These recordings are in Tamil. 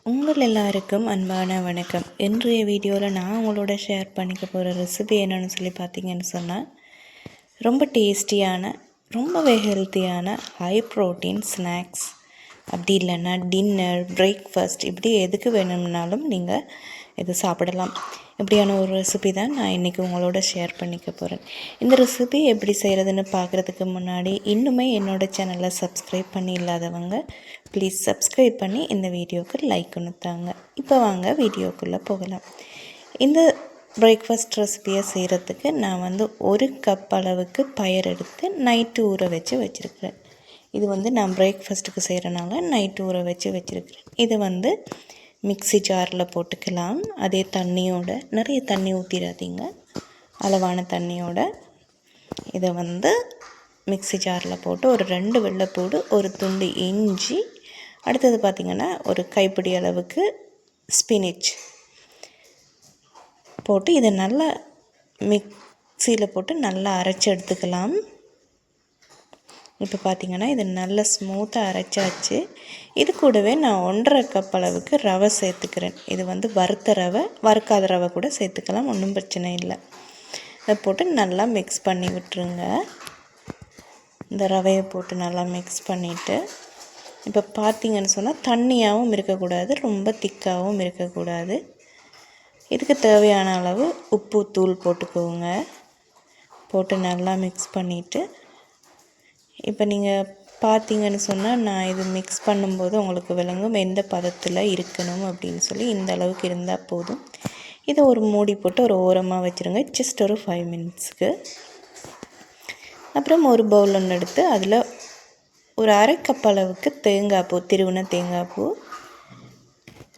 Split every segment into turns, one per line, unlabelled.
உங்கள் எல்லாருக்கும் அன்பான வணக்கம். இன்றைய வீடியோவில் நான் உங்களோட ஷேர் பண்ணிக்க போகிற ரெசிபி என்னென்னு சொல்லி பார்த்தீங்கன்னு சொன்னால், ரொம்ப டேஸ்டியான, ரொம்பவே ஹெல்த்தியான ஹை ப்ரோட்டீன் ஸ்நாக்ஸ், அப்படி இல்லைன்னா டின்னர், பிரேக்ஃபாஸ்ட், இப்படி எதுக்கு வேணும்னாலும் நீங்கள் இது சாப்பிடலாம். இப்படியான ஒரு ரெசிபி தான் நான் இன்றைக்கி உங்களோட ஷேர் பண்ணிக்க போகிறேன். இந்த ரெசிபி எப்படி செய்கிறதுன்னு பார்க்குறதுக்கு முன்னாடி இன்னுமே என்னோடய சேனலை சப்ஸ்கிரைப் பண்ணி இல்லாதவங்க ப்ளீஸ் சப்ஸ்கிரைப் பண்ணி இந்த வீடியோவுக்கு லைக் தாங்க. இப்போ வாங்க வீடியோக்குள்ளே போகலாம். இந்த பிரேக்ஃபாஸ்ட் ரெசிபியை செய்கிறதுக்கு நான் ஒரு கப் அளவுக்கு பயறு எடுத்து நைட்டு ஊற வச்சுருக்கிறேன். இது நான் பிரேக்ஃபாஸ்ட்டுக்கு செய்கிறனால நைட்டு ஊற வச்சுருக்கிறேன். இது மிக்ஸி ஜாரில் போட்டுக்கலாம். அதே தண்ணியோட, நிறைய தண்ணி ஊற்றிடாதீங்க, அளவான தண்ணியோட இதை மிக்ஸி ஜாரில் போட்டு ஒரு 2 வெள்ளைப்பூடு, ஒரு துண்டு இஞ்சி, அடுத்தது பார்த்திங்கன்னா ஒரு கைப்பிடி அளவுக்கு ஸ்பினிச் போட்டு இதை நல்லா மிக்ஸியில் போட்டு நல்லா அரைச்சி எடுத்துக்கலாம். இப்போ பார்த்திங்கன்னா இது நல்லா ஸ்மூத்தாக அரைச்சாச்சு. இது கூடவே நான் 1.5 கப் அளவுக்கு ரவை சேர்த்துக்கிறேன். இது வறுத்த ரவை, வறுக்காத ரவை கூட சேர்த்துக்கலாம், ஒன்றும் பிரச்சனை இல்லை. அதை போட்டு நல்லா மிக்ஸ் பண்ணி விட்டுருங்க. இந்த ரவையை போட்டு நல்லா மிக்ஸ் பண்ணிவிட்டு, இப்போ பார்த்திங்கன்னு சொன்னால் தண்ணியாகவும் இருக்கக்கூடாது, ரொம்ப திக்காகவும் இருக்கக்கூடாது. இதுக்கு தேவையான அளவு உப்பு தூள் போட்டுக்கோங்க. போட்டு நல்லா மிக்ஸ் பண்ணிவிட்டு, இப்போ நீங்கள் பார்த்திங்கன்னு சொன்னால் நான் இது மிக்ஸ் பண்ணும்போது உங்களுக்கு விளங்கும் எந்த பதத்தில் இருக்கணும் அப்படின்னு சொல்லி. இந்த அளவுக்கு இருந்தால் போதும். இதை ஒரு மூடி போட்டு ஒரு ஓரமாக வச்சுருங்க, ஜஸ்ட் ஒரு 5 மினிட்ஸ்க்கு. அப்புறம் ஒரு பவுல் ஒன்று எடுத்து அதில் ஒரு 1/2 கப் அளவுக்கு தேங்காய் பூ, திருவின தேங்காய் பூ,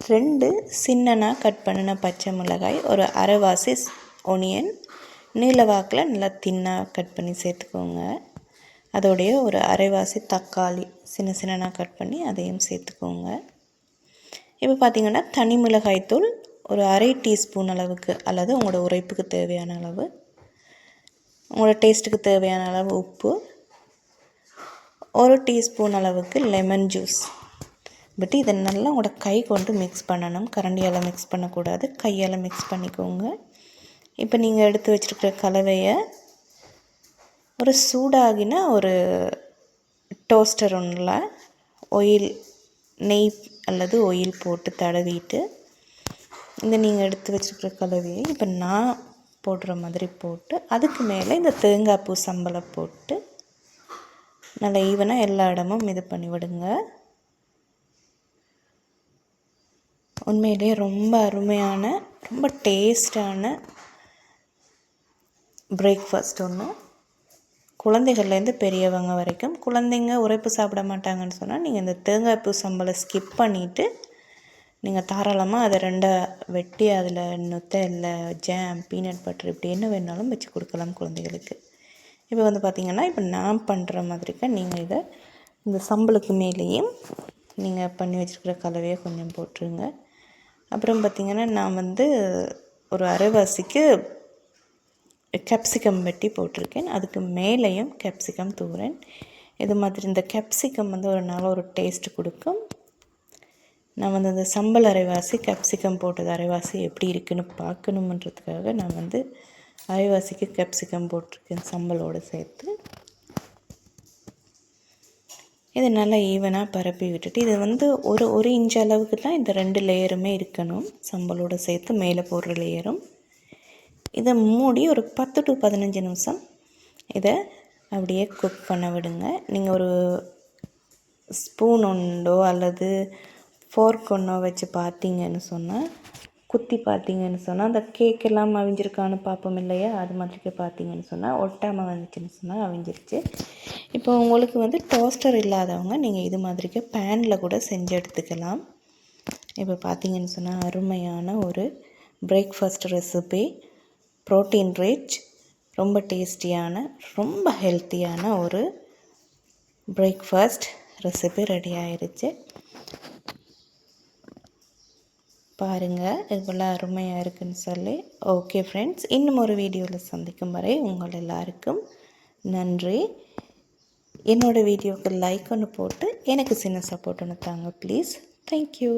2 சின்னனாக கட் பண்ணின பச்சை மிளகாய், ஒரு அரைவாசி ஒனியன் நீல வாக்கில் நல்லா தின்னாக கட் பண்ணி சேர்த்துக்கோங்க. அதோடைய ஒரு அரைவாசி தக்காளி சின்னனாக கட் பண்ணி அதையும் சேர்த்துக்கோங்க. இப்போ பார்த்திங்கன்னா தனி மிளகாய்த்தூள் ஒரு 1/2 டீஸ்பூன் அளவுக்கு, அல்லது உங்களோட உரைப்புக்கு தேவையான அளவு, உங்களோட டேஸ்ட்டுக்கு தேவையான அளவு உப்பு, 1 டீஸ்பூன் அளவுக்கு லெமன் ஜூஸ். பட் இதை நல்லா உங்களோட கை கொண்டு மிக்ஸ் பண்ணணும், கரண்டியால் மிக்ஸ் பண்ணக்கூடாது, கையால் மிக்ஸ் பண்ணிக்கோங்க. இப்போ நீங்கள் எடுத்து வச்சுருக்கிற கலவையை ஒரு சூடாகின ஒரு டோஸ்டர் ஒன்றில் நெய் அல்லது ஆயில் போட்டு தடவிட்டு, இந்த நீங்கள் எடுத்து வச்சுருக்கிற கலவையை இப்போ நான் போடுற மாதிரி போட்டு, அதுக்கு மேலே இந்த தேங்காய் பூ சம்பளை போட்டு நல்லா ஈவனாக எல்லா இடமும் இது பண்ணி விடுங்க. உண்மையிலேயே ரொம்ப அருமையான, ரொம்ப டேஸ்டான பிரேக்ஃபாஸ்ட் ஒன்று. குழந்தைகள்லேருந்து பெரியவங்க வரைக்கும். குழந்தைங்க உரைப்பு சாப்பிட மாட்டாங்கன்னு சொன்னால் நீங்கள் இந்த தேங்காய் பூ சம்பளை ஸ்கிப் பண்ணிவிட்டு நீங்கள் தாராளமாக அதை 2 வெட்டி அதில் நுத்தல்ல, ஜாம், பீனட் பட்டர், இப்படி என்ன வேணாலும் வச்சு கொடுக்கலாம் குழந்தைகளுக்கு. இப்போ பார்த்திங்கன்னா இப்போ நான் பண்ணுற மாதிரிக்க நீங்கள் இதை இந்த சம்பளுக்கு மேலேயும் நீங்கள் பண்ணி வச்சுருக்கிற கலவையை கொஞ்சம் போட்டுருங்க. அப்புறம் பார்த்திங்கன்னா நான் ஒரு அரைவாசிக்கு கேப்சிகம் வெட்டி போட்டிருக்கேன். அதுக்கு மேலேயும் கேப்சிகம் தூவுறேன். இது மாதிரி இந்த கேப்சிகம் ஒரு நல்ல ஒரு டேஸ்ட் கொடுக்கும். நான் இந்த சம்பல் அரைவாசி கேப்சிகம் போட்டது அரைவாசி எப்படி இருக்குன்னு பார்க்கணுன்றதுக்காக நான் அரைவாசிக்கு கேப்சிகம் போட்டிருக்கேன் சம்பலோடு சேர்த்து. இதை நல்லா ஈவனாக பரப்பி விட்டுட்டு, இது ஒரு இன்ச் அளவுக்கு தான் இந்த 2 லேயருமே இருக்கணும், சம்பலோடு சேர்த்து மேலே போடுற லேயரும். இதை மூடி ஒரு 10 to 15 நிமிஷம் இதை அப்படியே குக் பண்ண விடுங்க. நீங்கள் ஒரு ஸ்பூன் ஒன்றோ அல்லது ஃபோர்க் ஒன்றோ வச்சு பார்த்தீங்கன்னு சொன்னால், குத்தி பார்த்தீங்கன்னு சொன்னால் அந்த கேக் எல்லாம் அவிஞ்சிருக்கான்னு பார்ப்போம் இல்லையா, அது மாதிரிக்கு பார்த்தீங்கன்னு சொன்னால் ஒட்டாமல் வந்துச்சுன்னு சொன்னால் அவிஞ்சிருச்சு. இப்போ உங்களுக்கு டோஸ்டர் இல்லாதவங்க நீங்கள் இது மாதிரிக்கு பேனில் கூட செஞ்சு எடுத்துக்கலாம். இப்போ பார்த்தீங்கன்னு சொன்னால் அருமையான ஒரு பிரேக்ஃபாஸ்ட் ரெசிபி, ப்ரோட்டீன் ரிச், ரொம்ப டேஸ்டியான, ரொம்ப ஹெல்த்தியான ஒரு பிரேக்ஃபாஸ்ட் ரெசிபி ரெடி ஆயிடுச்சு. பாருங்கள் இவ்வளோ அருமையாக இருக்குன்னு சொல்லி. ஓகே ஃப்ரெண்ட்ஸ், இன்னும் ஒரு வீடியோவில் சந்திக்கும் வரை உங்கள் எல்லாருக்கும் நன்றி. என்னோடய வீடியோவுக்கு லைக் ஒன்று போட்டு எனக்கு சின்ன சப்போர்ட் ஒன்று தாங்க ப்ளீஸ். தேங்க்யூ.